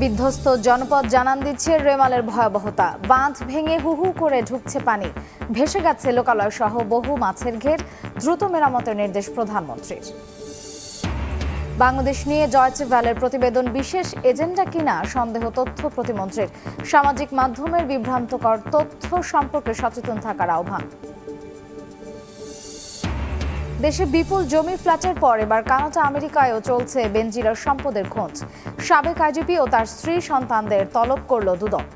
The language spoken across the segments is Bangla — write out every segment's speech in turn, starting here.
বিধ্বস্ত জনপদ জানান দিচ্ছে রেমালের ভয়াবহতা। বাঁধ ভেঙে হু হু করে ঢুকছে পানি, ভেসে গেছে লোকালয় সহ বহু মাছের ঘের। দ্রুত মেরামতের নির্দেশ প্রধানমন্ত্রীর। বাংলাদেশ নিয়ে ডয়েচে ভ্যালের প্রতিবেদন বিশেষ এজেন্ডা কিনা সন্দেহ তথ্য প্রতিমন্ত্রীর। সামাজিক মাধ্যমের বিভ্রান্তকর তথ্য সম্পর্কে সচেতন থাকার আহ্বান। দেশে বিপুল জমি ফ্ল্যাটের পর এবার কানাডা আমেরিকায়ও চলছে বেনজিরার সম্পদের খোঁজ। সাবেক আইজিপি ও তার স্ত্রী সন্তানদের তলব করল দুদক।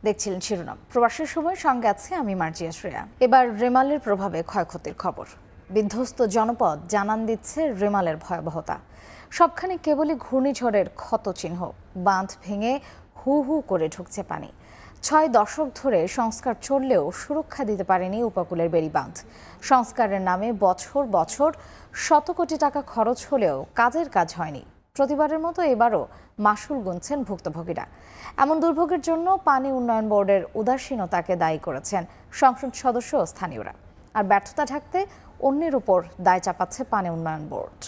দেখছিলেন শিরোনাম। প্রবাসের সময় সঙ্গে আছে আমি মার্জিয়া শ্রেয়া। এবার রেমালের প্রভাবে ক্ষয়ক্ষতির খবর। বিধ্বস্ত জনপদ জানান দিচ্ছে রেমালের ভয়াবহতা। সবখানে কেবলই ঘূর্ণিঝড়ের ক্ষতচিহ্ন। বাঁধ ভেঙে হু হু করে ঢুকছে পানি। 6 দশক ধরে সংস্কার চললেও সুরক্ষা দিতে পারেনি উপকূলের বেড়িবাঁধ। সংস্কারের নামে বছর বছর শত কোটি টাকা খরচ হলেও কাজের কাজ হয়নি। প্রতিবারের মতো এবারও মাশুল গুনছেন ভুক্তভোগীরা। এমন দুর্ভোগের জন্য পানি উন্নয়ন বোর্ডের উদাসীনতাকে দায়ী করেছেন সংসদ সদস্য ও স্থানীয়রা। আর ব্যর্থতা ঢাকতে অন্যের উপর দায় চাপাচ্ছে পানি উন্নয়ন বোর্ড।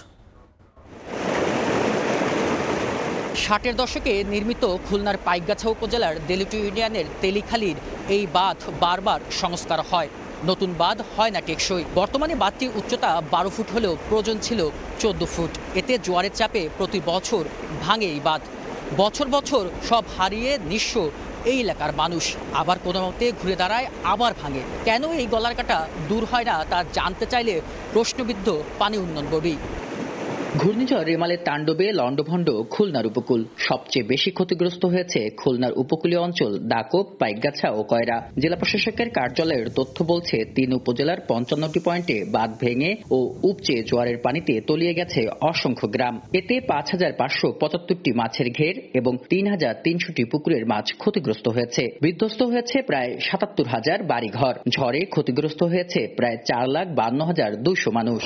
60-এর দশকে নির্মিত খুলনার পাইকগাছা উপজেলার দেলুটি ইউনিয়নের তেলিখালির এই বাঁধ বারবার সংস্কার হয়, নতুন বাঁধ হয় না টেকসই। বর্তমানে বাঁধটির উচ্চতা 12 ফুট হলেও প্রয়োজন ছিল 14 ফুট। এতে জোয়ারের চাপে প্রতি বছর ভাঙে এই বাঁধ। বছর বছর সব হারিয়ে নিঃস্ব এই এলাকার মানুষ। আবার কোনো মতে ঘুরে দাঁড়ায়, আবার ভাঙে। কেন এই গলার কাটা দূর হয় না তা জানতে চাইলে প্রশ্নবিদ্ধ পানি উন্নয়ন বোর্ডই। ঘূর্ণিঝড় রেমালের তাণ্ডবে লণ্ডভণ্ড খুলনার উপকূল। সবচেয়ে বেশি ক্ষতিগ্রস্ত হয়েছে খুলনার উপকূলীয় অঞ্চল দাকোপ, পাইকগাছা ও কয়রা। জেলা প্রশাসকের কার্যালয়ের তথ্য বলছে 3 উপজেলার 55টি পয়েন্টে বাঁধ ভেঙে ও উপচে জোয়ারের পানিতে তলিয়ে গেছে অসংখ্য গ্রাম। এতে 5575টি মাছের ঘের এবং 3300টি পুকুরের মাছ ক্ষতিগ্রস্ত হয়েছে। বিধ্বস্ত হয়েছে প্রায় 77,000 বাড়িঘর। ঝড়ে ক্ষতিগ্রস্ত হয়েছে প্রায় 4,52,200 মানুষ।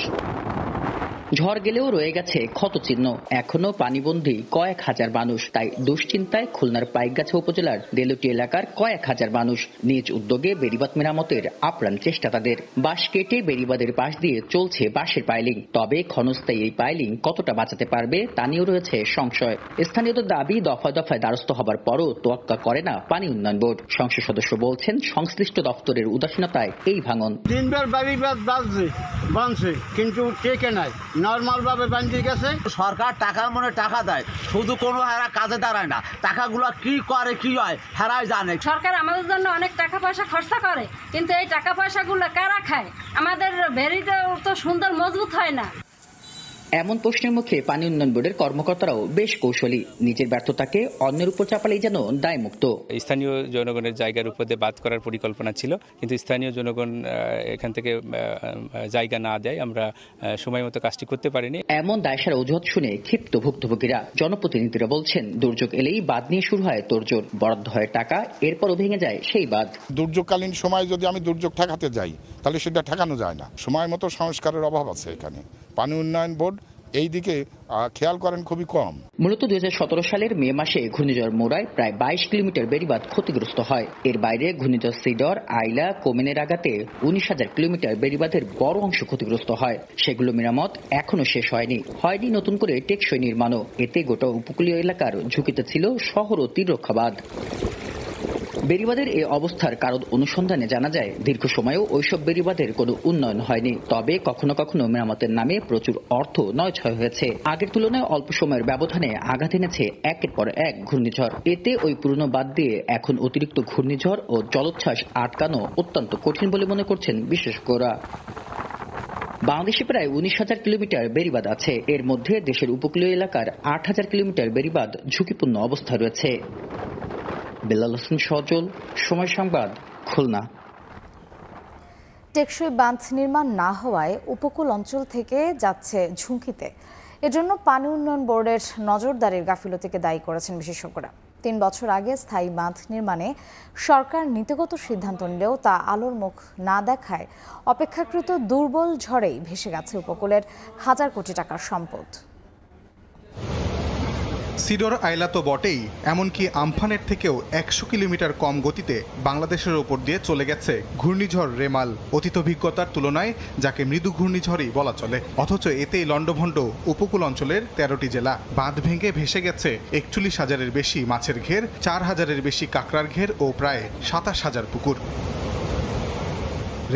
ঝড় গেলেও রয়ে গেছে ক্ষতচিহ্ন। এখনো পানিবন্দী কয়েক হাজার মানুষ। তাই দুশ্চিন্তায় খুলনার পাইকগাছা উপজেলার দেলুটি এলাকার কয়েক হাজার মানুষ। নিজ উদ্যোগে বেড়িবাঁধ মেরামতের আপ্রাণ চেষ্টা তাদের। বাঁশ কেটে বেড়িবাঁধের পাশ দিয়ে চলছে বাঁশের পাইলিং। তবে ক্ষণস্থায়ী এই পাইলিং কতটা বাঁচাতে পারবে তা নিয়েও রয়েছে সংশয়। স্থানীয়দের দাবি, দফায় দফায় দ্বারস্থ হবার পরও তোয়াক্কা করে না পানি উন্নয়ন বোর্ড। সংসদ সদস্য বলছেন, সংশ্লিষ্ট দপ্তরের উদাসীনতায় এই ভাঙন। 3বার বেড়িবাঁধ বাঁধছে কিন্তু টেকে নাই, নর্মাল ভাবে বাঁধতে গেছে। সরকার টাকার মনে টাকা দেয়, শুধু কোনো হারা কাজে দাঁড়ায় না। টাকাগুলো কি করে কি হয় হারাই জানে। সরকার আমাদের জন্য অনেক টাকা পয়সা খরচা করে, কিন্তু এই টাকা পয়সাগুলো কারা খায়? আমাদের ভেরিটাও তো সুন্দর মজবুত হয় না। এমন প্রশ্নের মুখে পানি উন্নয়ন বোর্ডের কর্মকর্তারাও বেশ কৌশলী। নিজের ব্যর্থতাকে অন্যের উপর চাপালেই যেন দায়মুক্ত। স্থানীয় জনগণের জায়গার উপর দিয়ে বাদ করার পরিকল্পনা ছিল, কিন্তু স্থানীয় জনগণ এখান থেকে জায়গা না দেয় আমরা সময় মতো কাজটি করতে পারিনি। এমন দায়সার অজুহাত শুনে ক্ষিপ্ত ভুক্তভোগীরা। জনপ্রতিনিধিরা বলছেন, দুর্যোগ এলেই বাঁধ নিয়ে শুরু হয় তোড়জোড়। বরাদ্দ হয় টাকা, এরপরও ভেঙে যায় সেই বাঁধ। দুর্যোগকালীন সময় যদি আমি দুর্যোগ ঠেকাতে যাই তাহলে সেটা ঠেকানো যায় না। সময় মতো সংস্কারের অভাব আছে এখানে। পানি উন্নয়ন বোর্ড এই দিকে খেয়াল করেন খুবই কম। মূলত 2017 সালের মে মাসে ঘূর্ণিঝড় মোরায় প্রায় 22 কিলোমিটার বেড়িবাঁধ ক্ষতিগ্রস্ত হয়। এর বাইরে ঘূর্ণিঝড় সিডর, আইলা, কোমেনের আঘাতে 19,000 কিলোমিটার বেড়িবাঁধের বড় অংশ ক্ষতিগ্রস্ত হয়। সেগুলো মেরামত এখনো শেষ হয়নি নতুন করে টেকসই নির্মাণও। এতে গোটা উপকূলীয় এলাকার ঝুঁকিতে ছিল শহর ও তীররক্ষা বাঁধ। বেড়িবাঁধের এই অবস্থার কারণ অনুসন্ধানে জানা যায়, দীর্ঘ সময়েও ওইসব বেড়িবাঁধের কোনো উন্নয়ন হয়নি। তবে কখনো কখনো মেরামতের নামে প্রচুর অর্থ নয়ছয় হয়েছে। আগের তুলনায় অল্প সময়ের ব্যবধানে আঘাত এনেছে একের পর এক ঘূর্ণিঝড়। এতে ওই পুরনো বাঁধ দিয়ে এখন অতিরিক্ত ঘূর্ণিঝড় ও জলোচ্ছ্বাস আটকানো অত্যন্ত কঠিন বলে মনে করছেন বিশেষজ্ঞরা। বাংলাদেশে প্রায় 19,000 কিলোমিটার বেড়িবাঁধ আছে। এর মধ্যে দেশের উপকূলীয় এলাকার 8,000 কিলোমিটার বেড়িবাঁধ ঝুঁকিপূর্ণ অবস্থায় রয়েছে। বেলাল হোসেন সজল, সময় সংবাদ, খুলনা। টেকসই বাঁধ নির্মাণ না হওয়ায় উপকূল অঞ্চল থেকে যাচ্ছে ঝুঁকিতে। এজন্য পানি উন্নয়ন বোর্ডের নজরদারির গাফিলতিকে দায়ী করেছেন বিশেষজ্ঞরা। 3 বছর আগে স্থায়ী বাঁধ নির্মাণে সরকার নীতিগত সিদ্ধান্ত নিলেও তা আলোর মুখ না দেখায় অপেক্ষাকৃত দুর্বল ঝড়েই ভেসে গেছে উপকূলের হাজার কোটি টাকার সম্পদ। সিডর আইলা তো বটেই, এমনকি আমফানের থেকেও 100 কিলোমিটার কম গতিতে বাংলাদেশের ওপর দিয়ে চলে গেছে ঘূর্ণিঝড় রেমাল। অতীত অভিজ্ঞতার তুলনায় যাকে মৃদু ঘূর্ণিঝড়ই বলা চলে, অথচ এতেই লণ্ডভণ্ড উপকূল অঞ্চলের 13টি জেলা। বাঁধ ভেঙে ভেসে গেছে 41,000-এর বেশি মাছের ঘের, 4,000-এর বেশি কাঁকড়ার ঘের ও প্রায় 27,000 পুকুর।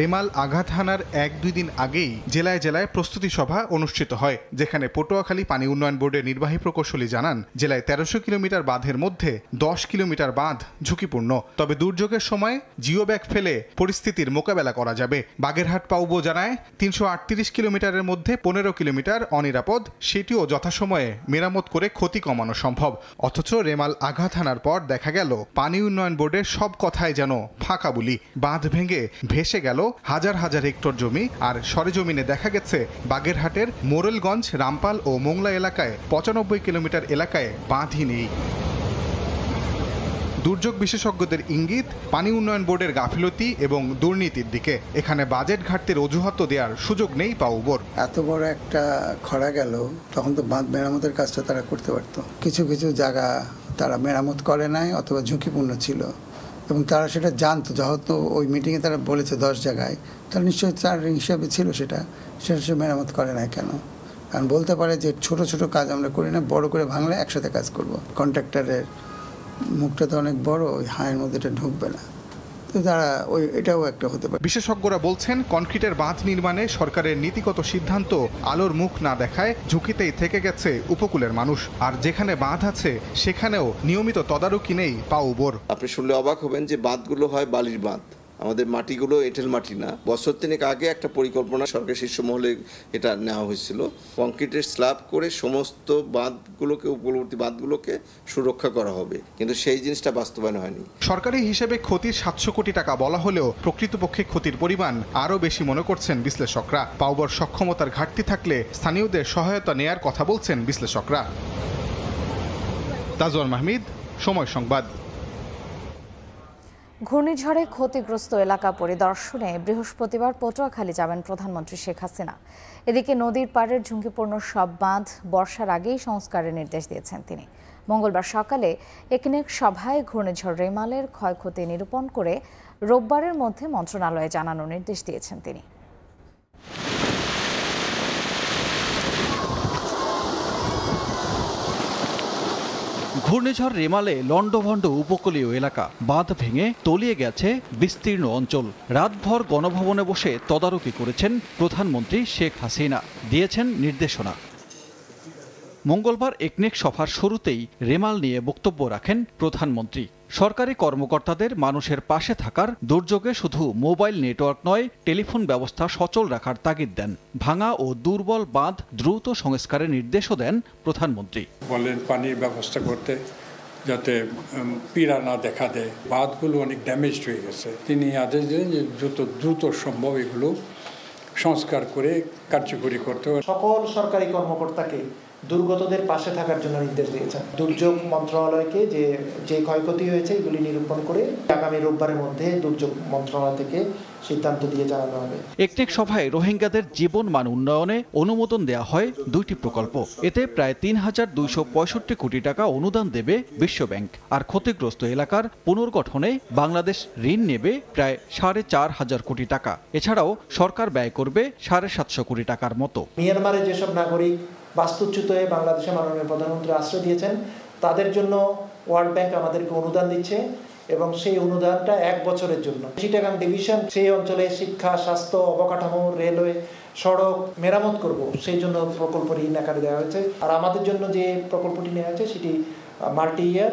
রেমাল আঘাত হানার 1-2 দিন আগেই জেলায় জেলায় প্রস্তুতি সভা অনুষ্ঠিত হয়, যেখানে পটুয়াখালী পানি উন্নয়ন বোর্ডের নির্বাহী প্রকৌশলী জানান, জেলায় 1300 কিলোমিটার বাঁধের মধ্যে 10 কিলোমিটার বাঁধ ঝুঁকিপূর্ণ। তবে দুর্যোগের সময় জিও ব্যাগ ফেলে পরিস্থিতির মোকাবেলা করা যাবে। বাগেরহাট পাউবো জানায় 338 কিলোমিটারের মধ্যে 15 কিলোমিটার অনিরাপদ, সেটিও যথাসময়ে মেরামত করে ক্ষতি কমানো সম্ভব। অথচ রেমাল আঘাত হানার পর দেখা গেল পানি উন্নয়ন বোর্ডের সব কথাই যেন ফাঁকা বুলি। বাঁধ ভেঙে ভেসে গেল হাজার হাজার হেক্টর জমি, আর সরেজমিনে দেখা গেছে বাগেরহাটের মোরেলগঞ্জ, রামপাল ও মোংলা এলাকায় 95 কিলোমিটার এলাকায় বাঁধই নেই। দুর্যোগ বিশেষজ্ঞদের ইঙ্গিত পানি উন্নয়ন বোর্ডের গাফিলতি এবং দুর্নীতির দিকে। এখানে বাজেট ঘাটতির অজুহাত দেওয়ার সুযোগ নেই পাউবোর। এত বড় একটা খরা গেল, তখন তো বাঁধ মেরামতের কাজটা তারা করতে পারত। কিছু কিছু জায়গা তারা মেরামত করে নাই অথবা ঝুঁকিপূর্ণ ছিল, এবং তারা সেটা জানতো। যেহেতু ওই মিটিংয়ে তারা বলেছে 10 জায়গায়, তারা নিশ্চয়ই তার হিসাবে ছিল সেটা সে মেরামত করে না কেন? কারণ বলতে পারে যে ছোট ছোট কাজ আমরা করি না, বড় করে ভাঙলে একসাথে কাজ করব। কন্ট্রাক্টরের মুখটা তো অনেক বড়, ওই হাঁয়ের মধ্যে এটা ঢুকবে না, তো তারা এটাও একটা হতে পারে। বিশেষজ্ঞরা বলছেন, কনক্রিটের বাঁধ নির্মাণে সরকারের নীতিগত সিদ্ধান্ত আলোর মুখ না দেখায় ঝুঁকিতেই থেকে গেছে উপকূলের মানুষ। আর যেখানে বাঁধ আছে সেখানেও নিয়মিত তদারকি নেই পাউবোর। আপনি শুনলে অবাক হবেন যে বাঁধগুলো হয় বালির বাঁধ, আমাদের মাটিগুলো এঁটেল মাটি না। বছর 3 আগে একটা পরিকল্পনা সরকার শীর্ষ মহলে এটা নেওয়া হয়েছিল, কংক্রিটের স্ল্যাব করে সমস্ত বাঁধগুলোকে, উপকূলবর্তী বাঁধগুলোকে সুরক্ষা করা হবে, কিন্তু সেই জিনিসটা বাস্তবায়ন হয়নি। সরকারি হিসেবে ক্ষতির 700 কোটি টাকা বলা হলেও প্রকৃতপক্ষে ক্ষতির পরিমাণ আরও বেশি মনে করছেন বিশ্লেষকরা। পাউবোর সক্ষমতার ঘাটতি থাকলে স্থানীয়দের সহায়তা নেয়ার কথা বলছেন বিশ্লেষকরা। তাজওয়ার মাহমিদ, সময় সংবাদ। ঘূর্ণিঝড়ে ক্ষতিগ্রস্ত এলাকা পরিদর্শনে বৃহস্পতিবার পটুয়াখালী যাবেন প্রধানমন্ত্রী শেখ হাসিনা। এদিকে নদীর পাড়ের ঝুঁকিপূর্ণ সব বাঁধ বর্ষার আগেই সংস্কারের নির্দেশ দিয়েছেন তিনি। মঙ্গলবার সকালে একনেক সভায় ঘূর্ণিঝড় রেমালের ক্ষয়ক্ষতি নিরূপণ করে রোববারের মধ্যে মন্ত্রণালয়ে জানানোর নির্দেশ দিয়েছেন তিনি। ঘূর্ণিঝড় রেমালে লণ্ডভণ্ড উপকূলীয় এলাকা, বাঁধ ভেঙে তলিয়ে গেছে বিস্তীর্ণ অঞ্চল। রাতভর গণভবনে বসে তদারকি করেছেন প্রধানমন্ত্রী শেখ হাসিনা, দিয়েছেন নির্দেশনা। মঙ্গলবার একনেক সভার শুরুতেই রেমাল নিয়ে বক্তব্য রাখেন প্রধানমন্ত্রী। সরকারি কর্মকর্তাদের মানুষের পাশে থাকার, দুর্যোগে শুধু মোবাইল নেটওয়ার্ক নয়, টেলিফোন ব্যবস্থা সচল রাখার তাগিদ দেন। ভাঙা ও দুর্বল বাঁধ দ্রুত সংস্কারের নির্দেশও দেন প্রধানমন্ত্রী। বলেন পানির ব্যবস্থা করতে, যাতে পীড়া না দেখা দেয়। বাঁধগুলো অনেক ড্যামেজ হয়ে গেছে। তিনি আদেশ দিলেন যে যত দ্রুত সম্ভব এগুলো সংস্কার করে কার্যকরী করতে হবে। সকল সরকারি কর্মকর্তাকে দুর্গতদের পাশে থাকার জন্য নির্দেশ দিয়েছেন। দুর্যোগ মন্ত্রণালয়কে যে ক্ষয়ক্ষতি হয়েছে এগুলি নিরূপণ করে আগামী রোববারের মধ্যে দুর্যোগ মন্ত্রণালয় থেকে সিদ্ধান্ত দিয়ে জানানো হবে। একনেক সভায় রোহিঙ্গাদের জীবন মান উন্নয়নে অনুমোদন দেওয়া হয় 2টি প্রকল্প। এতে প্রায় 3,265 কোটি টাকা অনুদান দেবে বিশ্বব্যাংক। আর ক্ষতিগ্রস্ত এলাকার পুনর্গঠনে বাংলাদেশ ঋণ নেবে প্রায় 4,500 কোটি টাকা। এছাড়াও সরকার ব্যয় করবে 750 কোটি টাকার মতো। মিয়ানমারে যেসব নাগরিক বাস্তুচ্যুত হয়ে বাংলাদেশে মাননীয় প্রধানমন্ত্রী আশ্রয় দিয়েছেন, তাদের জন্য ওয়ার্ল্ড ব্যাংক আমাদেরকে অনুদান দিচ্ছে, এবং সেই অনুদানটা 1 বছরের জন্য। চিটাগাং ডিভিশন সেই অঞ্চলে শিক্ষা, স্বাস্থ্য, অবকাঠামো, রেলওয়ে, সড়ক মেরামত করব, সেই জন্য প্রকল্প ঋণ আকারে দেওয়া হয়েছে। আর আমাদের জন্য যে প্রকল্পটি নেওয়া হয়েছে সেটি মাল্টি ইয়ার,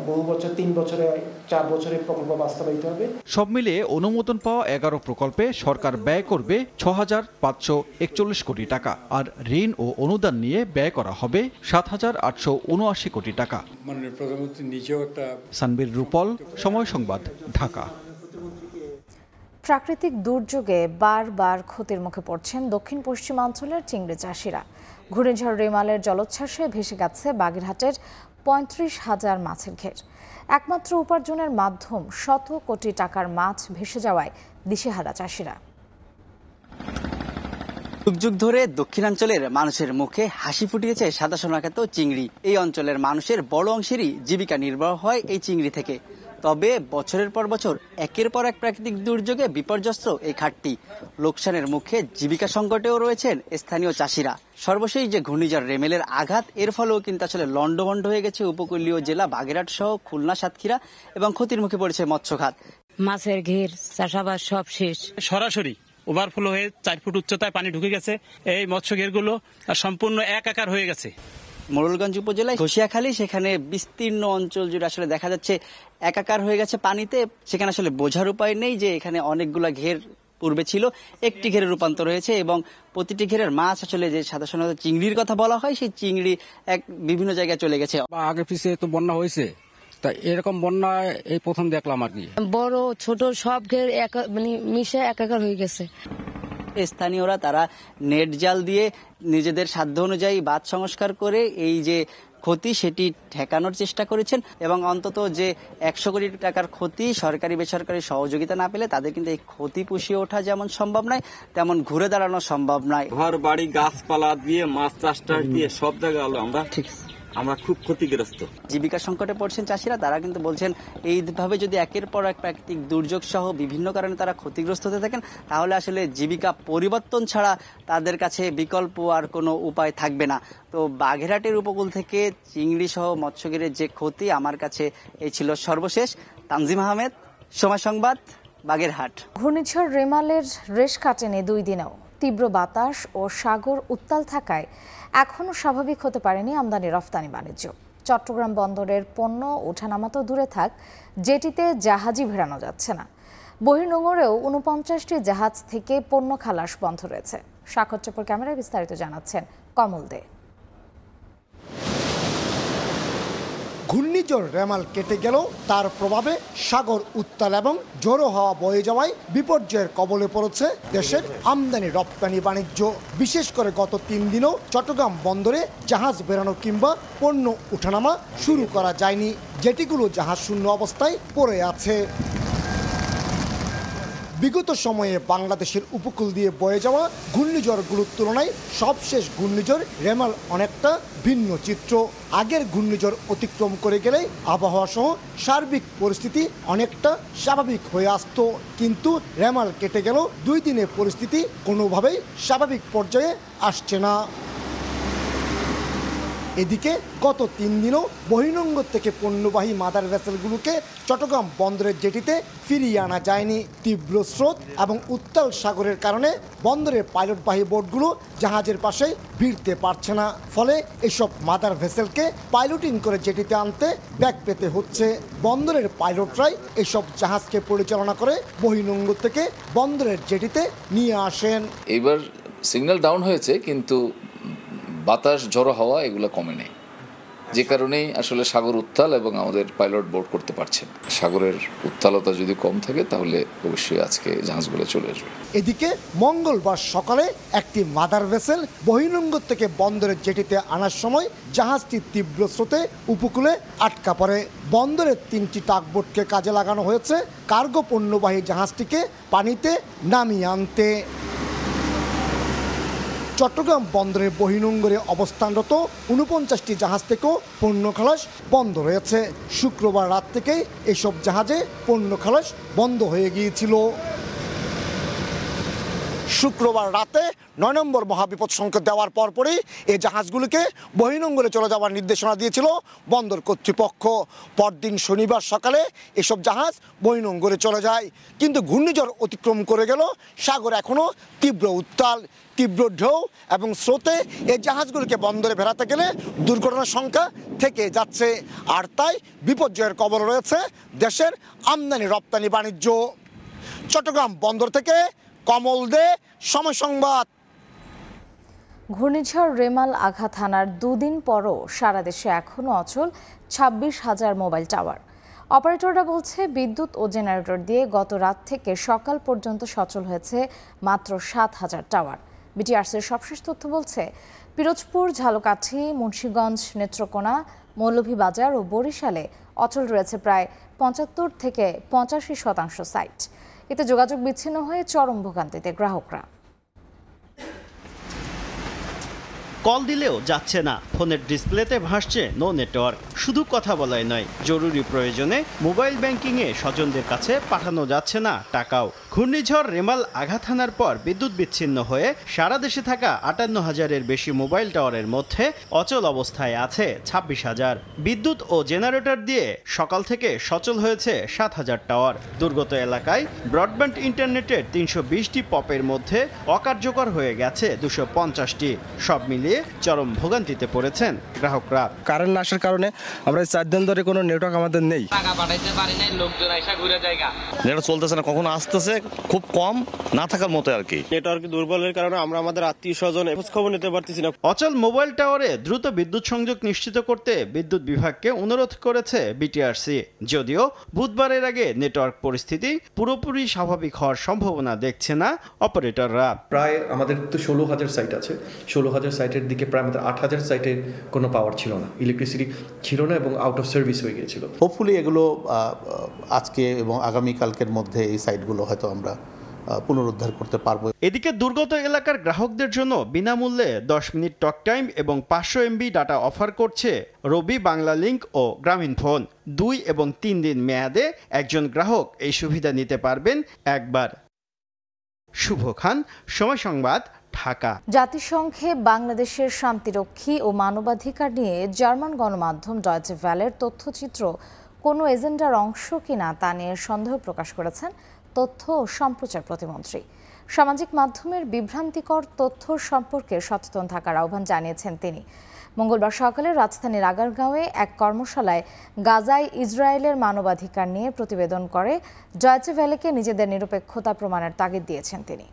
বহু বছর, 3 বছরে 4 বছরের প্রকল্প বাস্তবায়িত হবে। সব মিলিয়ে অনুমোদন পাওয়া 11 প্রকল্পে সরকার ব্যয় করবে 6,541 কোটি টাকা। আর ঋণ ও অনুদান নিয়ে ব্যয় করা হবে 7,879 কোটি টাকা। মাননীয় প্রধানমন্ত্রী নিজেও একটা। সানবীর রূপল, সময় সংবাদ, ঢাকা। প্রাকৃতিক দুর্যোগে বারবার ক্ষতির মুখে পড়ছেন দক্ষিণ পশ্চিমাঞ্চলের চিংড়ি চাষিরা। ঘূর্ণিঝড় রেমালের জলোচ্ছ্বাসে ভেসে গেছে বাগেরহাটের 35,000 মাছের ঘের। একমাত্র উপার্জনের মাধ্যম শত কোটি টাকার মাছ ভেসে যাওয়ায় দিশেহারা চাষিরা। যুগ যুগ ধরে দক্ষিণাঞ্চলের মানুষের মুখে হাসি ফুটিয়েছে সাদা সোনা খ্যাত চিংড়ি। এই অঞ্চলের মানুষের বড় অংশেরই জীবিকা নির্বাহ হয় এই চিংড়ি থেকে। তবে বছরের পর বছর একের পর এক প্রাকৃতিক দুর্যোগে বিপর্যস্ত এই ঘাটটি। লোকসানের মুখে জীবিকা সংকটেও রয়েছেন স্থানীয় চাষিরা। সর্বশেষ যে ঘূর্ণিঝড় রেমেলের আঘাত, এর ফলেও কিন্তু আসলে লন্ডভন্ড হয়ে গেছে উপকূলীয় জেলা বাগেরহাট সহ খুলনা, সাতক্ষীরা এবং ক্ষতির মুখে পড়েছে মৎস্য খাত। মাছের ঘের, চাষাবাদ সব শেষ। সরাসরি ওভারফ্লো হয়ে 4 ফুট উচ্চতায় পানি ঢুকে গেছে। এই মৎস্য ঘেরগুলো সম্পূর্ণ একাকার হয়ে গেছে। মোড়লগঞ্জ উপজেলায় ঘষিয়াখালী, সেখানে বিস্তীর্ণ অঞ্চল জুড়ে আসলে দেখা যাচ্ছে একাকার হয়ে গেছে পানিতে। সেখানে আসলে বোঝার উপায় নেই যে এখানে অনেকগুলা ঘের পূর্বে ছিল, একটি ঘেরে রূপান্তর হয়েছে এবং প্রতিটি ঘেরের মাছ আসলে যে সাধারণত চিংড়ির কথা বলা হয়, সেই চিংড়ি বিভিন্ন জায়গায় চলে গেছে। আগে পিছিয়ে তো বন্যা হয়েছে, তা এরকম বন্যা এই প্রথম দেখলাম আর কি। বড় ছোট সব ঘের মিশে একাকার হয়ে গেছে। স্থানীয়রা তারা নেট জাল দিয়ে নিজেদের সাধ্য অনুযায়ী বাঁধ সংস্কার করে এই যে ক্ষতি সেটি ঠেকানোর চেষ্টা করেছেন এবং অন্তত যে 100 কোটি টাকার ক্ষতি সরকারি বেসরকারি সহযোগিতা না পেলে তাদের কিন্তু এই ক্ষতি পুষিয়ে ওঠা যেমন সম্ভব নয়, তেমন ঘুরে দাঁড়ানো সম্ভব নয়। ঘর বাড়ি গাছপালা দিয়ে মাছ চাষ দিয়ে সব জায়গায় আমরা খুব ক্ষতিগ্রস্ত। জীবিকা সংকটে পড়ছেন চাষিরা। তারা কিন্তু বলছেন এইভাবে যদি একের পর এক প্রাকৃতিক দুর্যোগ সহ বিভিন্ন কারণে তারা ক্ষতিগ্রস্ত হতে থাকেন, তাহলে আসলে জীবিকা পরিবর্তন ছাড়া তাদের কাছে বিকল্প আর কোনো উপায় থাকবে না। তো বাগেরহাটের উপকূল থেকে চিংড়ি সহ মৎস্যঘেরের যে ক্ষতি, আমার কাছে এই ছিল সর্বশেষ। তানজিম আহমেদ, সময় সংবাদ, বাগেরহাট। ঘূর্ণিঝড় রেমালের রেশ কাটেনি 2 দিনেও। তীব্র বাতাস ও সাগর উত্তাল থাকায় এখনও স্বাভাবিক হতে পারেনি আমদানি রফতানি বাণিজ্য। চট্টগ্রাম বন্দরের পণ্য ওঠানামা তো দূরে থাক, জেটিতে জাহাজই ভেড়ানো যাচ্ছে না। বহির্নোঙরেও 49টি জাহাজ থেকে পণ্য খালাস বন্ধ রয়েছে। সাক্ষর চোপড় ক্যামেরায় বিস্তারিত জানাচ্ছেন কমল দে। ঘূর্ণিঝড় রেমাল কেটে গেল, তার প্রভাবে সাগর উত্তাল এবং ঝোড়ো হাওয়া বয়ে যাওয়ায় বিপর্যয়ের কবলে পড়েছে দেশের আমদানি রপ্তানি বাণিজ্য। বিশেষ করে গত 3 দিনও চট্টগ্রাম বন্দরে জাহাজ বেরানো কিংবা পণ্য ওঠানামা শুরু করা যায়নি। জেটিগুলো জাহাজ শূন্য অবস্থায় পড়ে আছে। বিগত সময়ে বাংলাদেশের উপকূল দিয়ে বয়ে যাওয়া ঘূর্ণিঝড়গুলোর তুলনায় সবশেষ ঘূর্ণিঝড় রেমাল অনেকটা ভিন্ন চিত্র। আগের ঘূর্ণিঝড় অতিক্রম করে গেলে আবহাওয়া সহ সার্বিক পরিস্থিতি অনেকটা স্বাভাবিক হয়ে আসত, কিন্তু রেমাল কেটে গেল 2 দিনে পরিস্থিতি কোনোভাবেই স্বাভাবিক পর্যায়ে আসছে না। এদিকে গত 3 দিনও বহির্নোঙর থেকে পণ্যবাহী মাদার ভেসেলগুলোকে চট্টগ্রাম বন্দরের জেটিতে ফিরিয়ে আনা যায়নি। তীব্র স্রোত এবং উত্তাল সাগরের কারণে বন্দরের পাইলটবাহী বোটগুলো জাহাজের পাশে ভিড়তে পারছে না। ফলে এসব মাদার ভেসেলকে পাইলটিং করে জেটিতে আনতে ব্যাক পেতে হচ্ছে। বন্দরের পাইলটরাই এসব জাহাজকে পরিচালনা করে বহির্নোঙর থেকে বন্দরের জেটিতে নিয়ে আসেন। এবার সিগন্যাল ডাউন হয়েছে, কিন্তু বাতাস ঝড়ো হাওয়া এগুলো কমে নেই, যে কারণেই আসলে সাগর উত্তাল এবং আমাদের পাইলট বোর্ড করতে পারছেন। সাগরের উত্তালতা যদি কম থাকে তাহলে অবশ্যই আজকে জাহাজগুলো চলে আসবে। এদিকে মঙ্গলবার সকালে একটি মাদার ভেসেল বহির্নোঙর থেকে বন্দরের জেটিতে আনার সময় জাহাজটি তীব্র স্রোতে উপকূলে আটকা পড়ে। বন্দরের 3টি টাগবোটকে কাজে লাগানো হয়েছে কার্গো পণ্যবাহী জাহাজটিকে পানিতে নামিয়ে আনতে। চট্টগ্রাম বন্দরের বহির্নোঙরে অবস্থানরত 49টি জাহাজ থেকেও পণ্য খালাস বন্ধ রয়েছে। শুক্রবার রাত থেকেই এসব জাহাজে পণ্য খালাস বন্ধ হয়ে গিয়েছিল। শুক্রবার রাতে 9 নম্বর মহাবিপদ সংকেত দেওয়ার পরপরই এই জাহাজগুলিকে বহির্নোঙরে চলে যাওয়ার নির্দেশনা দিয়েছিল বন্দর কর্তৃপক্ষ। পরদিন শনিবার সকালে এসব জাহাজ বহির্নোঙরে চলে যায়, কিন্তু ঘূর্ণিঝড় অতিক্রম করে গেল। সাগর এখনও তীব্র উত্তাল, তীব্র ঢেউ এবং স্রোতে এই জাহাজগুলিকে বন্দরে ফেরাতে গেলে দুর্ঘটনার সংখ্যা থেকে যাচ্ছে। আর তাই বিপর্যয়ের কবলে রয়েছে দেশের আমদানি রপ্তানি বাণিজ্য। চট্টগ্রাম বন্দর থেকে কমল দে, সময় সংবাদ। ঘূর্ণিঝড় রেমাল আঘাত হানার 2 দিন পরও সারা দেশে এখনও অচল 26,000 মোবাইল টাওয়ার। অপারেটররা বলছে বিদ্যুৎ ও জেনারেটর দিয়ে গত রাত থেকে সকাল পর্যন্ত সচল হয়েছে মাত্র 7,000 টাওয়ার। বিটিআরসির সবশেষ তথ্য বলছে পিরোজপুর, ঝালকাঠি, মুন্সিগঞ্জ, নেত্রকোনা, মৌলভীবাজার ও বরিশালে অচল রয়েছে প্রায় 75 থেকে 85% সাইট। এতে যোগাযোগ বিচ্ছিন্ন হয়ে চরম ভোগান্তিতে গ্রাহকরা। কল দিলেও যাচ্ছে না, ফোনের ডিসপ্লেতে ভাসছে নো নেটওয়ার্ক। শুধু কথা বলাই নয়, জরুরি প্রয়োজনে মোবাইল ব্যাংকিংয়ে স্বজনদের কাছে পাঠানো যাচ্ছে না টাকাও। ঘূর্ণিঝড় রেমাল আঘাত হানার পর বিদ্যুৎ বিচ্ছিন্ন হয়ে সারা দেশে থাকা ৫৮,০০০-এর বেশি মোবাইল টাওয়ারের মধ্যে অচল অবস্থায় আছে ২৬,০০০। বিদ্যুৎ ও জেনারেটর দিয়ে সকাল থেকে সচল হয়েছে ৭,০০০ টাওয়ার। দুর্গত এলাকায় ব্রডব্যান্ড ইন্টারনেটের ৩২০টি পপের মধ্যে অকার্যকর হয়ে গেছে ২৫০টি। সব মিলিয়ে চরম ভোগান্তিতে পড়েছেন গ্রাহকরা। কারেন্ট না আসার কারণে আমরা ৪ দিন ধরে কোনো নেটওয়ার্ক আমাদের নেই, টাকা পাঠাইতে পারি নাই, লোকজন আইসা ঘুরে জায়গা নেটওয়ার্ক চলতেছে না, কখনো আসতেছে খুব কম, না থাকার মতো আর কি। নেটওয়ার্ক দুর্বলের কারণে আমরা আমাদের আত্মীয় স্বজন খোঁজ খবর নিতে পারতেছি না। অচল মোবাইল টাওয়ারে দ্রুত বিদ্যুৎ সংযোগ নিশ্চিত করতে বিদ্যুৎ বিভাগকে অনুরোধ করেছে বিটিআরসি। যদিও বুধবারের আগে নেটওয়ার্ক পরিস্থিতি পুরোপুরি স্বাভাবিক হওয়ার সম্ভাবনা দেখছে না অপারেটররা। প্রায় আমাদের তো ১৬,০০০ সাইট আছে, ১৬,০০০ সাইটের দিকে প্রায় আমাদের ৮,০০০ সাইটে কোনো পাওয়ার ছিল না, ইলেকট্রিসিটি ছিল না এবং আউট অফ সার্ভিস হয়ে গিয়েছিল। হোপফুলি এগুলো আজকে এবং আগামীকালকের মধ্যে এই সাইটগুলো হয়তো আমরা পুনরুদ্ধার করতে পারবো। এদিকে দুর্গত এলাকার গ্রাহকদের জন্য বিনামূল্যে ১০ মিনিট টক টাইম এবং ৫০০ MB ডাটা অফার করছে রবি বাংলা লিংক ও গ্রামীণ ফোন। ২ এবং ৩ দিন মেয়াদে একজন গ্রাহক এই সুবিধা নিতে পারবেন একবার। শুভ খান, সময় সংবাদ, ঢাকা। জাতিসংঘে বাংলাদেশের শান্তিরক্ষী ও মানবাধিকার নিয়ে জার্মান গণমাধ্যম ডয়েচে ভ্যালের তথ্যচিত্র কোনো এজেন্ডার অংশ কিনা তা নিয়ে সন্দেহ প্রকাশ করেছেন তথ্য ও সম্প্রচার প্রতিমন্ত্রী। সামাজিক মাধ্যমের বিভ্রান্তিকর তথ্য সম্পর্কে সচেতন থাকার আহ্বান জানিয়েছেন তিনি। মঙ্গলবার সকালে রাজধানীর আগারগাঁওয়ে এক কর্মশালায় গাজায় ইসরায়েলের মানবাধিকার নিয়ে প্রতিবেদন করে ডয়েচে ভ্যালেকে নিজেদের নিরপেক্ষতা প্রমাণের তাগিদ দিয়েছেন তিনি।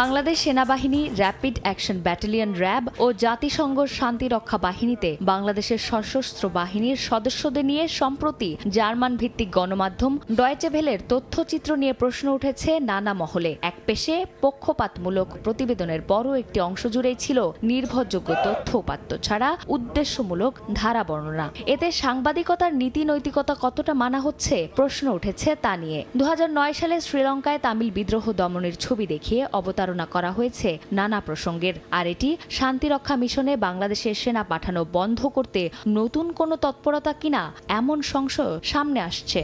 বাংলাদেশ সেনাবাহিনী, র্যাপিড অ্যাকশন ব্যাটালিয়ন র্যাব ও জাতিসংঘ শান্তিরক্ষা বাহিনীতে বাংলাদেশের সশস্ত্র বাহিনীর সদস্যদের নিয়ে সম্প্রতি জার্মান ভিত্তিক গণমাধ্যম ডয়েচে ভেলের তথ্যচিত্র নিয়ে প্রশ্ন উঠেছে নানা মহলে। একপেশে পক্ষপাতমূলক প্রতিবেদনের বড় একটি অংশ জুড়েই ছিল নির্ভরযোগ্য তথ্য উপাত্ত ছাড়া উদ্দেশ্যমূলক ধারা বর্ণনা। এতে সাংবাদিকতার নীতি নৈতিকতা কতটা মানা হচ্ছে প্রশ্ন উঠেছে তা নিয়ে। ২০০৯ সালে শ্রীলঙ্কায় তামিল বিদ্রোহ দমনের ছবি দেখিয়ে অবতারণা করা হয়েছে নানা প্রসঙ্গের। আর এটি শান্তিরক্ষা মিশনে বাংলাদেশের সেনা পাঠানো বন্ধ করতে নতুন কোনো তৎপরতা কিনা এমন সংশয় সামনে আসছে।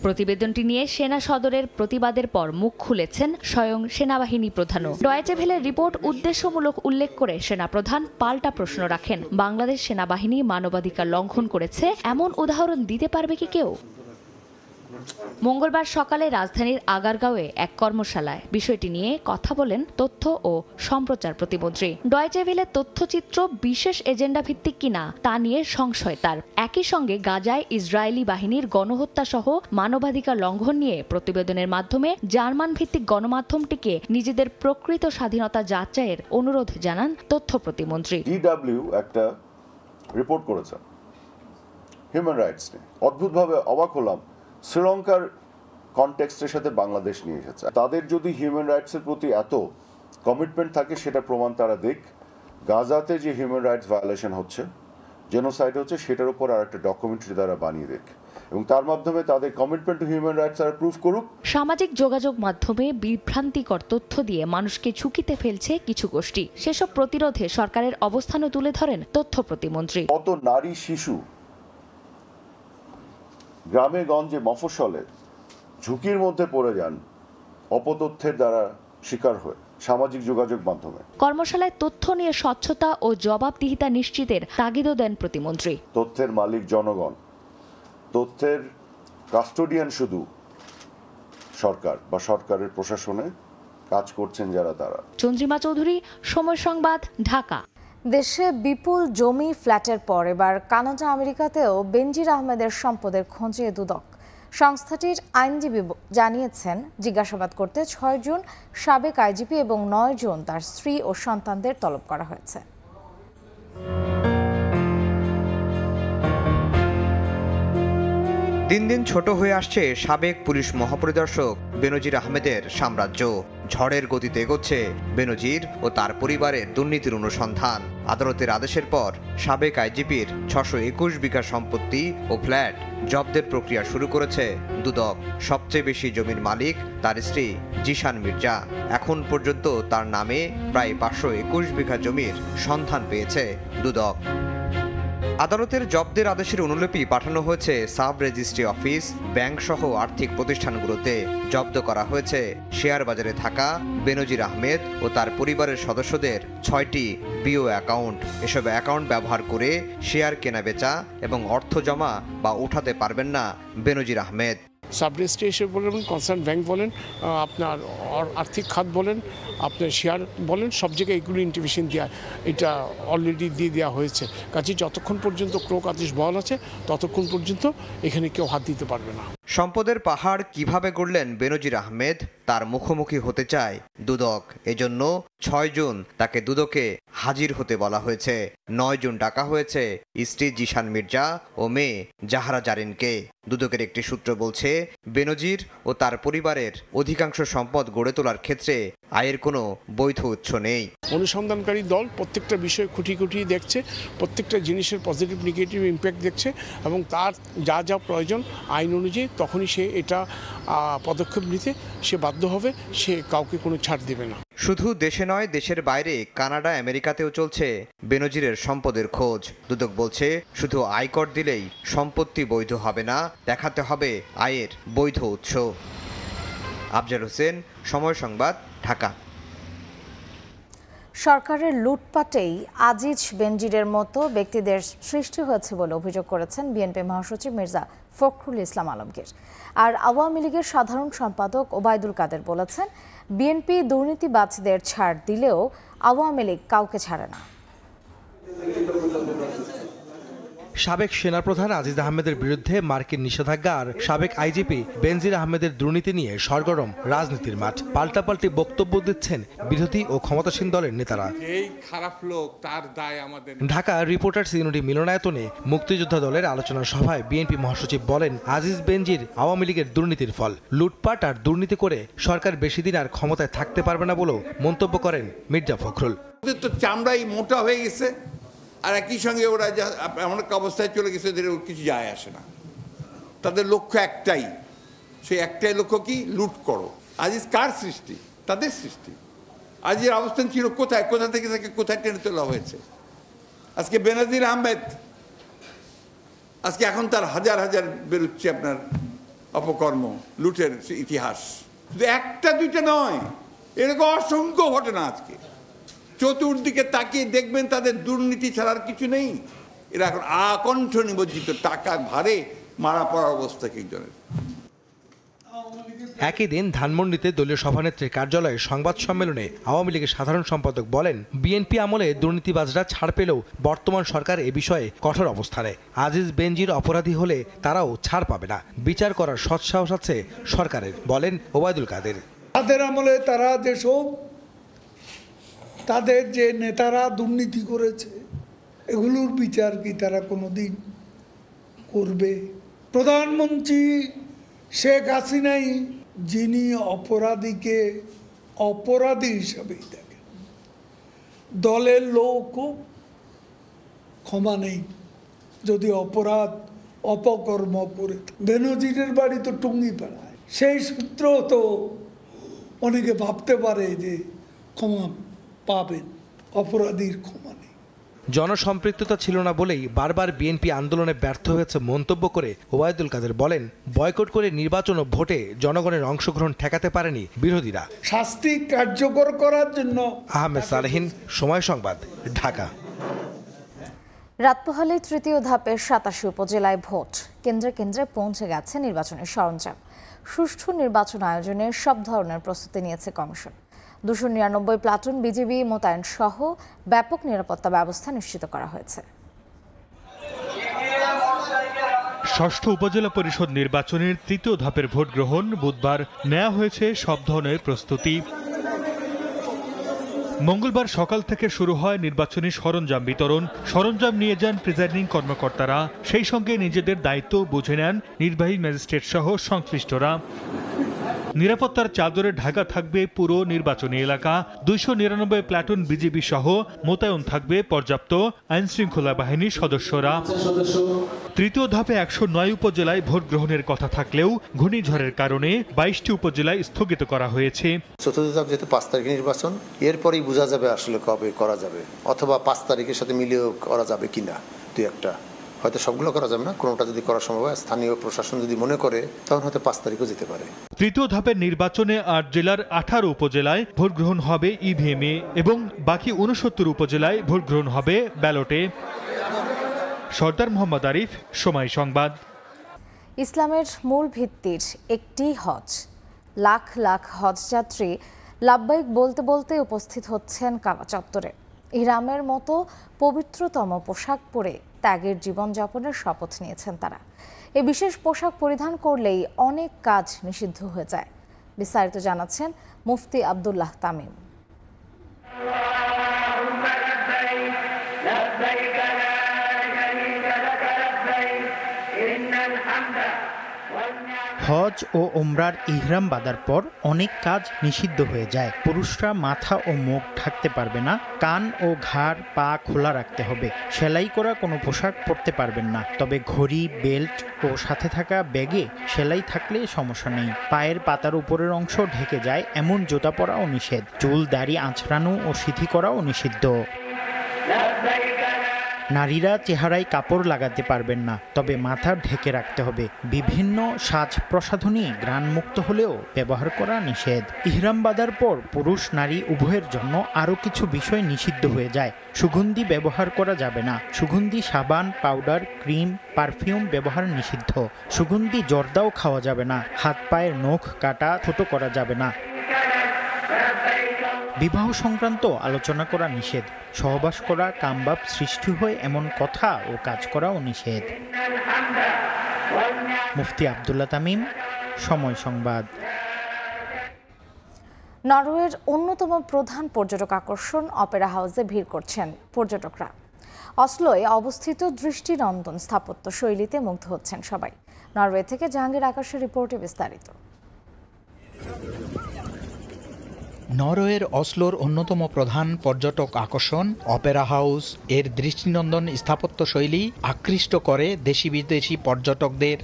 প্রতিবেদনটি নিয়ে সেনা সদরের প্রতিবাদের পর মুখ খুলেছেন স্বয়ং সেনাবাহিনী প্রধানও। ডয়েচে ভেলের রিপোর্ট উদ্দেশ্যমূলক উল্লেখ করে সেনাপ্রধান পাল্টা প্রশ্ন রাখেন, বাংলাদেশ সেনাবাহিনী মানবাধিকার লঙ্ঘন করেছে এমন উদাহরণ দিতে পারবে কি কেউ? মঙ্গলবার সকালে রাজধানীর আগারগাঁওয়ে এক কর্মশালায় বিষয়টি নিয়ে কথা বলেন তথ্য ও সম্প্রচার প্রতিমন্ত্রী। ডয়েচে ভেলের তথ্যচিত্র বিশেষ এজেন্ডা ভিত্তিক কিনা তা নিয়ে সংশয় তার। একই সঙ্গে গাজায় ইসরায়েলি বাহিনীর গণহত্যা সহ মানবাধিকার লঙ্ঘন নিয়ে প্রতিবেদনের মাধ্যমে জার্মান ভিত্তিক গণমাধ্যমটিকে নিজেদের প্রকৃত স্বাধীনতা যাচাইয়ের অনুরোধ জানান তথ্য প্রতিমন্ত্রী। DW একটা রিপোর্ট করেছে হিউম্যান রাইটস নিয়ে। অদ্ভুতভাবে অবাক হলাম, শ্রীলঙ্কার কনটেক্সটের সাথে বাংলাদেশ নিয়ে এসেছে। তাদের যদি হিউম্যান রাইটসের প্রতি এত কমিটমেন্ট থাকে সেটা প্রমাণ তারা দেখ। গাজাতে যে হিউম্যান রাইটস ভায়োলেশন হচ্ছে, জেনোসাইড হচ্ছে, সেটার উপর আর একটা ডকুমেন্টারি তারা বানিয়ে দেখ এবং তার মাধ্যমে তাদের কমিটমেন্ট টু হিউম্যান রাইটস আর প্রুফ করুক। সামাজিক যোগাযোগ মাধ্যমে বিভ্রান্তিকর তথ্য দিয়ে মানুষকে ঝুঁকিতে ফেলছে কিছু গোষ্ঠী। সেসব প্রতিরোধে সরকারের অবস্থানও তুলে ধরেন তথ্য প্রতিমন্ত্রী। কত নারী শিশু গ্রামে গঞ্জে মফস্বলে ঝুঁকির মধ্যে পড়ে যান অপতথ্যের দ্বারা শিকার হয়ে সামাজিক যোগাযোগ মাধ্যমে। কর্মশালায় তথ্য নিয়ে স্বচ্ছতা ও জবাবদিহিতা নিশ্চিতের তাগিদও দেন প্রতিমন্ত্রী। তথ্যের মালিক জনগণ, তথ্যের কাস্টোডিয়ান শুধু সরকার বা সরকারের প্রশাসনে কাজ করছেন যারা, তারা। চন্দ্রিমা চৌধুরী, সময় সংবাদ, ঢাকা। দেশে বিপুল জমি ফ্ল্যাটের পর এবার কানাডা আমেরিকাতেও বেনজির আহমেদের সম্পদের খোঁজে দুদক। সংস্থাটির আইনজীবী জানিয়েছেন, জিজ্ঞাসাবাদ করতে ৬ জন সাবেক আইজিপি এবং ৯ জন তার স্ত্রী ও সন্তানদের তলব করা হয়েছে। দিন দিন ছোট হয়ে আসছে সাবেক পুলিশ মহাপরিদর্শক বেনজির আহমেদের সাম্রাজ্য। ঝড়ের গতিতে এগোচ্ছে বেনজির ও তার পরিবারের দুর্নীতির অনুসন্ধান। আদালতের আদেশের পর সাবেক আইজিপির 621 বিঘা সম্পত্তি ও ফ্ল্যাট জব্দের প্রক্রিয়া শুরু করেছে দুদক। সবচেয়ে বেশি জমির মালিক তার স্ত্রী জিশান মির্জা। এখন পর্যন্ত তার নামে প্রায় 521 বিঘা জমির সন্ধান পেয়েছে দুদক। আদালতের জব্দের আদেশের অনুলিপি পাঠানো হয়েছে সাব রেজিস্ট্রি অফিস, ব্যাংক সহ আর্থিক প্রতিষ্ঠানগুলোতে। জব্দ করা হয়েছে শেয়ার বাজারে থাকা বেনজির আহমেদ ও তার পরিবারের সদস্যদের 6টি বিও অ্যাকাউন্ট। এসব অ্যাকাউন্ট ব্যবহার করে শেয়ার কেনাবেচা এবং অর্থ জমা বা উঠাতে পারবেন না বেনজির আহমেদ। সাব রেজিস্ট্রি এসে বলেন, কনসার্ন ব্যাংক বলেন, আপনার আর্থিক খাত বলেন, আপনার শেয়ার বলেন, সব জায়গায় এগুলো ইন্টিমেশন দেওয়া, এটা অলরেডি দিয়ে দেওয়া হয়েছে। কাজে যতক্ষণ পর্যন্ত ক্রোক আদেশ বহাল আছে ততক্ষণ পর্যন্ত এখানে কেউ হাত দিতে পারবে না। সম্পদের পাহাড় কিভাবে গড়লেন বেনজির আহমেদ, তার মুখোমুখি হতে চায় দুদক। এজন্য 6 জুন তাকে দুদকে হাজির হতে বলা হয়েছে। 9 জুন ডাকা হয়েছে স্ত্রী জিশান মির্জা ও মেয়ে জাহারা জারিনকে। দুদকের একটি সূত্র বলছে, বেনজির ও তার পরিবারের অধিকাংশ সম্পদ গড়ে তোলার ক্ষেত্রে আয়ের কোনো বৈধ উৎস নেই। অনুসন্ধানকারী দল প্রত্যেকটা বিষয় খুঁটিয়ে দেখছে, প্রত্যেকটা জিনিসের পজিটিভ নেগেটিভ ইম্প্যাক্ট দেখছে এবং তার যা যা প্রয়োজন আইন অনুযায়ী তখনই সে এটা পদক্ষেপ নিতে সে বাধ্য হবে। সে কাউকে কোনো ছাড় দেবে না। শুধু দেশে নয়, দেশের বাইরে কানাডা, আমেরিকাতেও চলছে বেনজিরের সম্পদের খোঁজ। দুদক বলছে, শুধু আয়কর দিলেই সম্পত্তি বৈধ হবে না, দেখাতে হবে আয়ের বৈধ উৎস। আফজাল হোসেন, সময় সংবাদ, ঢাকা। সরকারের লুটপাটেই আজিজ বেনজিরের মতো ব্যক্তিদের সৃষ্টি হয়েছে বলে অভিযোগ করেছেন বিএনপি মহাসচিব মির্জা ফখরুল ইসলাম আলমগীর। আর আওয়ামী লীগের সাধারণ সম্পাদক ওবায়দুল কাদের বলেছেন, বিএনপি দুর্নীতিবাজদের ছাড় দিলেও আওয়ামী লীগ কাউকে ছাড়ে না। সাবেক সেনাপ্রধান আজিজ আহমেদের বিরুদ্ধে মার্কিন নিষেধাজ্ঞা আর সাবেক আইজিপি বেনজির আহমেদের দুর্নীতি নিয়ে সরগরম রাজনীতির মাঠ। পাল্টাপাল্টি বক্তব্য দিচ্ছেন বিরোধী ও ক্ষমতাসীন দলের নেতারা। ঢাকা রিপোর্টার্স ইউনিটি মিলনায়তনে মুক্তিযোদ্ধা দলের আলোচনা সভায় বিএনপি মহাসচিব বলেন, আজিজ বেনজির আওয়ামী লীগের দুর্নীতির ফল। লুটপাট আর দুর্নীতি করে সরকার বেশি দিন আর ক্ষমতায় থাকতে পারবে না বলেও মন্তব্য করেন মির্জা ফখরুল। চামড়াই মোটা হয়ে গেছে, আর একই সঙ্গে ওরা এমন একটা অবস্থায় চলে গেছে যে কিছু যায় আসে না। তাদের লক্ষ্য একটাই, সেই একটাই লক্ষ্য কি? লুট করো। আজিজ কার সৃষ্টি? তাদের সৃষ্টি। আজিজের অবস্থান ছিল কোথায়? কোথা থেকে তাকে কোথায় টেনে তোলা হয়েছে? আজকে বেনজির আহমেদ, আজকে এখন তার হাজার হাজার বেরোচ্ছে আপনার অপকর্ম, লুটের ইতিহাস। শুধু একটা দুইটা নয়, এরকম অসংখ্য ঘটনা। আজকে চতুর্দিকে তাকিয়ে দেখবেন তাদের দুর্নীতি ছাড়ার কিছু নেই। এরা এখন আকণ্ঠ নিমজ্জিত, টাকার ভারে মারা পড়ার অবস্থা একজনের। একই দিন ধানমন্ডিতে দলীয় সভানেত্রীর কার্যালয়ে সংবাদ সম্মেলনে আওয়ামী লীগের সাধারণ সম্পাদক বলেন, বিএনপি আমলে দুর্নীতিবাজরা ছাড় পেলেও বর্তমান সরকার এ বিষয়ে কঠোর অবস্থানে। আজিজ বেনজির অপরাধী হলে তারাও ছাড় পাবে না, বিচার করার সৎসাহস আছে সরকারের, বলেন ওবায়দুল কাদের। তাদের আমলে তারা যেসব তাদের যে নেতারা দুর্নীতি করেছে এগুলোর বিচার কি তারা কোনোদিন করবে? প্রধানমন্ত্রী শেখ হাসিনাই যিনি অপরাধীকে অপরাধী হিসাবেই দেখেন, দলের লোকও ক্ষমা নেই যদি অপরাধ অপকর্ম করে। বেনজিরের বাড়ি তো টুঙ্গিপাড়ায়, সেই সূত্র তো অনেকে ভাবতে পারে যে ক্ষমা পাবেন, অপরাধীর ক্ষমা নেই। জনসম্পৃক্ততা ছিল না বলেই বারবার বিএনপি আন্দোলনে ব্যর্থ হয়েছে মন্তব্য করে ওবায়দুল কাদের বলেন, বয়কট করে নির্বাচন ও ভোটে জনগণের অংশগ্রহণ ঠেকাতে পারেনি বিরোধীরা। শাস্তি কার্যকর করার জন্য। আহমেদ সালেহীন, সময় সংবাদ, ঢাকা। রাত পোহালে তৃতীয় ধাপের 87 উপজেলায় ভোট। কেন্দ্রে কেন্দ্রে পৌঁছে গেছে নির্বাচনের সরঞ্জাম। সুষ্ঠু নির্বাচন আয়োজনে সব ধরনের প্রস্তুতি নিয়েছে কমিশন। 299 প্লাটুন বিজিবি মোতায়েন সহ ব্যাপক নিরাপত্তা ব্যবস্থা নিশ্চিত করা হয়েছে। ষষ্ঠ উপজেলা পরিষদ নির্বাচনের তৃতীয় ধাপের ভোট গ্রহণ বুধবার নেওয়া হয়েছে সব ধরনের প্রস্তুতি। মঙ্গলবার সকাল থেকে শুরু হয় নির্বাচনী সরঞ্জাম বিতরণ। সরঞ্জাম নিয়ে যান প্রিজাইডিং কর্মকর্তারা, সেই সঙ্গে নিজেদের দায়িত্ব বুঝে নেন নির্বাহী ম্যাজিস্ট্রেট সহ সংশ্লিষ্টরা। নিরাপত্তার চাদরে ঢাকা থাকবে পুরো নির্বাচনী এলাকা। 299 প্লাটুন বিজিবি সহ মোতায়েন থাকবে পর্যাপ্ত আইনশৃঙ্খলা বাহিনীর সদস্যরা। তৃতীয় ধাপে 109 উপজেলায় ভোট গ্রহণের কথা থাকলেও ঘূর্ণিঝড়ের কারণে 22টি উপজেলায় স্থগিত করা হয়েছে। চতুর্থ ধাপ যেহেতু 5 তারিখে নির্বাচন, এরপরেই বোঝা যাবে আসলে কবে করা যাবে, অথবা 5 তারিখের সাথে মিলিয়েও করা যাবে কিনা। দুই একটা, হয়তো সবগুলো করা যাবে না, কোনোটা যদি করা সম্ভব হয়, স্থানীয় প্রশাসন যদি মনে করে, তখন হয়তো 5 তারিখও যেতে পারে। তৃতীয় ধাপের নির্বাচনে 8 জেলার 18 উপজেলায় ভোট গ্রহণ হবে ইভিএমে এবং বাকি 69 উপজেলায় ভোট গ্রহণ হবে ব্যালটে। সর্দার মোহাম্মদ আরিফ, সময় সংবাদ। ইসলামের মূল ভিত্তির একটি হজ। লাখ লাখ হজযাত্রী লাব্বাইক বলতে বলতে উপস্থিত হচ্ছেন কাবা চত্বরে। ইহরামের মতো পবিত্রতম পোশাক পরে ত্যাগের জীবনযাপনের শপথ নিয়েছেন তারা। এই বিশেষ পোশাক পরিধান করলেই অনেক কাজ নিষিদ্ধ হয়ে যায়। বিস্তারিত জানাচ্ছেন মুফতি আব্দুল্লাহ তামিম। হজ ও ওমরার ইহরাম বাঁধার পর অনেক কাজ নিষিদ্ধ হয়ে যায়। পুরুষরা মাথা ও মুখ ঢাকতে পারবে না, কান ও ঘাড় পা খোলা রাখতে হবে। সেলাই করা কোনো পোশাক পরতে পারবেন না, তবে ঘড়ি, বেল্ট ও সাথে থাকা ব্যাগে সেলাই থাকলে সমস্যা নেই। পায়ের পাতার উপরের অংশ ঢেকে যায় এমন জুতা পরাও নিষেধ। চুল দাড়ি আঁচড়ানো ও সিঁথি করাও নিষিদ্ধ। নারীরা চেহারায় কাপড় লাগাতে পারবেন না, তবে মাথা ঢেকে রাখতে হবে। বিভিন্ন সাজ প্রসাধনী ঘ্রাণমুক্ত হলেও ব্যবহার করা নিষেধ। ইহরাম বাঁধার পর পুরুষ নারী উভয়ের জন্য আরও কিছু বিষয় নিষিদ্ধ হয়ে যায়। সুগন্ধি ব্যবহার করা যাবে না। সুগন্ধি সাবান, পাউডার, ক্রিম, পারফিউম ব্যবহার নিষিদ্ধ। সুগন্ধি জর্দাও খাওয়া যাবে না। হাত পায়ের নখ কাটা, ছোট করা যাবে না। বিবাহ সংক্রান্ত আলোচনা করা নিষেধ। সহবাস করা, কামবাব সৃষ্টি হয় এমন কথা ও কাজ করাও নিষেধ। মুফতি আব্দুল্লাহ তামিম, সময় সংবাদ। নরওয়ের অন্যতম প্রধান পর্যটক আকর্ষণ অপেরা হাউসে ভিড় করছেন পর্যটকরা। অসলোয় অবস্থিত দৃষ্টিনন্দন স্থাপত্য শৈলীতে মুগ্ধ হচ্ছেন সবাই। নরওয়ে থেকে জাহাঙ্গীর আকাশের রিপোর্টে বিস্তারিত। নরওয়ের অসলোর অন্যতম প্রধান পর্যটক আকর্ষণ অপেরা হাউস। এর দৃষ্টিনন্দন স্থাপত্য শৈলী আকৃষ্ট করে দেশি বিদেশি পর্যটকদের।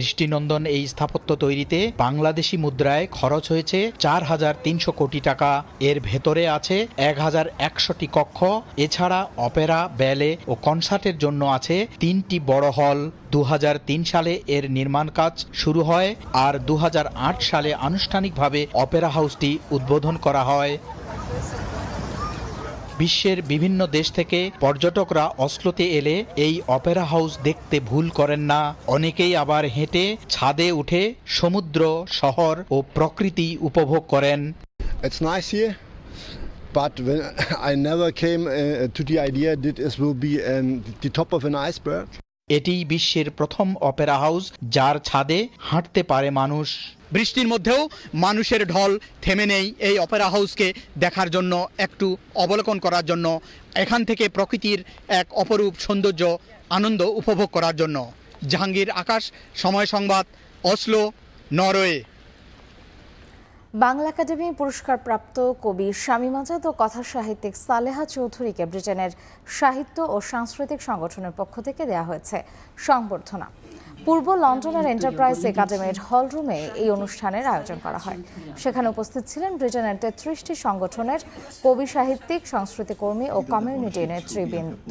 দৃষ্টিনন্দন এই স্থাপত্য তৈরিতে বাংলাদেশি মুদ্রায় খরচ হয়েছে 4,300 কোটি টাকা। এর ভেতরে আছে 1,100টি কক্ষ। এছাড়া অপেরা, ব্যালে ও কনসার্টের জন্য আছে 3টি বড় হল। 2003 সালে এর নির্মাণ কাজ শুরু হয় আর 2008 সালে আনুষ্ঠানিকভাবে অপেরা হাউসটি উদ্বোধন করা হয়। বিশ্বের বিভিন্ন দেশ থেকে পর্যটকরা অসলোতে এলে এই অপেরা হাউস দেখতে ভুল করেন না। অনেকেই আবার হেঁটে ছাদে উঠে সমুদ্র, শহর ও প্রকৃতি উপভোগ করেন। It's nice here, but when I never came to the idea that it will be the top of an iceberg. এটি বিশ্বের প্রথম অপেরা হাউস যার ছাদে হাঁটতে পারে মানুষ। বৃষ্টির মধ্যেও মানুষের ঢল থেমে নেই এই অপেরা হাউসকে দেখার জন্য, একটু অবলোকন করার জন্য, এখান থেকে প্রকৃতির এক অপরূপ সৌন্দর্য আনন্দ উপভোগ করার জন্য। জাহাঙ্গীর আকাশ, সময় সংবাদ, অসলো, নরওয়ে। বাংলা একাডেমি পুরস্কারপ্রাপ্ত কবি শামীম আজাদ ও কথা সাহিত্যিক সালেহা চৌধুরীকে ব্রিটেনের সাহিত্য ও সাংস্কৃতিক সংগঠনের পক্ষ থেকে দেওয়া হয়েছে সংবর্ধনা। পূর্ব লন্ডনের এন্টারপ্রাইজ একাডেমির হলরুমে এই অনুষ্ঠানের আয়োজন করা হয়। সেখানে উপস্থিত ছিলেন ব্রিটেনের 33টি সংগঠনের কবি, সাহিত্যিক, সংস্কৃতিকর্মী ও কমিউনিটি নেতৃবৃন্দ।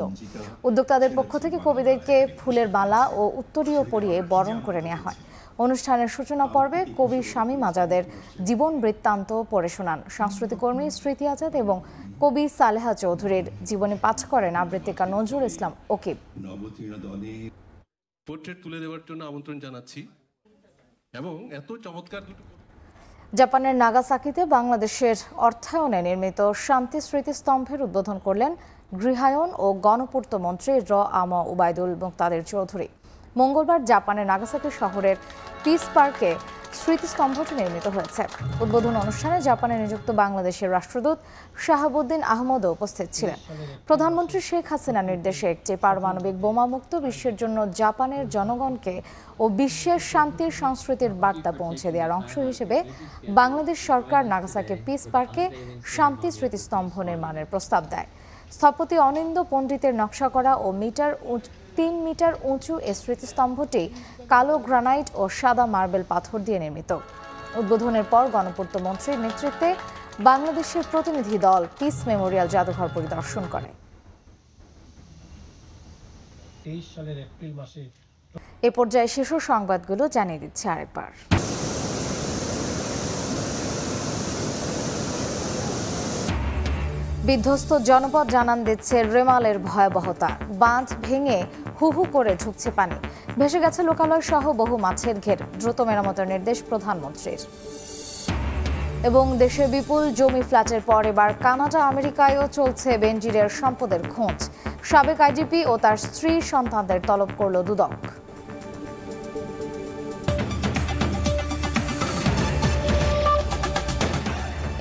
উদ্যোক্তাদের পক্ষ থেকে কবিদেরকে ফুলের মালা ও উত্তরীয় পরিয়ে বরণ করে নেওয়া হয়। অনুষ্ঠানের সূচনা পর্বে কবি শামীম আজাদের জীবন বৃত্তান্ত পড়ে শোনান সাংস্কৃতিকর্মী স্মৃতি আজাদ এবং কবি সালেহা চৌধুরীর জীবনী পাঠ করেন আবৃত্তিকা নজরুল ইসলাম ওকিব। পোর্ট্রেট তুলে দেওয়ার জন্য আমন্ত্রণ জানাচ্ছি এবং এত চমৎকার জাপানের নাগাসাকিতে বাংলাদেশের অর্থায়নে নির্মিত শান্তি স্মৃতিস্তম্ভের উদ্বোধন করলেন গৃহায়ন ও গণপূর্ত মন্ত্রী আম উবায়দুল মুক্তাদির চৌধুরী। মঙ্গলবার জাপানের নাগাসাকি শহরের পিস পার্কে স্মৃতিস্তম্ভটি নির্মিত হয়েছে। উদ্বোধন অনুষ্ঠানে জাপানে নিযুক্ত বাংলাদেশের রাষ্ট্রদূত শাহাবুদ্দিন আহমদও উপস্থিত ছিলেন। প্রধানমন্ত্রী শেখ হাসিনার নির্দেশে একটি পারমাণবিক বোমামুক্ত বিশ্বের জন্য জাপানের জনগণকে ও বিশ্বের শান্তির সংস্কৃতির বার্তা পৌঁছে দেওয়ার অংশ হিসেবে বাংলাদেশ সরকার নাগাসাকি পিস পার্কে শান্তি স্মৃতিস্তম্ভ নির্মাণের প্রস্তাব দেয়। স্থপতি অনিন্দ পণ্ডিতের নকশা করা ও 3 মিটার উঁচু এই স্মৃতিস্তম্ভটি কালো গ্রানাইট ও সাদা মার্বেল পাথর দিয়ে নির্মিত। উদ্বোধনের পর গণপূর্ত মন্ত্রীর নেতৃত্বে বাংলাদেশের প্রতিনিধি দল পিস মেমোরিয়াল জাদুঘর পরিদর্শন করে। এ পর্যায়ে শীর্ষ সংবাদগুলো জানিয়ে দিচ্ছে আরেকবার। বিধ্বস্ত জনপদ জানান দিচ্ছে রেমালের ভয়াবহতা। বাঁধ ভেঙে হু হু করে ঢুকছে পানি, ভেসে গেছে লোকালয় সহ বহু মাছের ঘের। দ্রুত মেরামতের নির্দেশ প্রধানমন্ত্রীর। এবং দেশে বিপুল জমি ফ্ল্যাটের পর এবার কানাডা আমেরিকায়ও চলছে বেনজিরের সম্পদের খোঁজ। সাবেক আইজিপি ও তার স্ত্রী সন্তানদের তলব করল দুদক।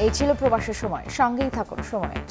এই ছিল প্রবাসের সময়। সঙ্গেই থাকুন সময়ের।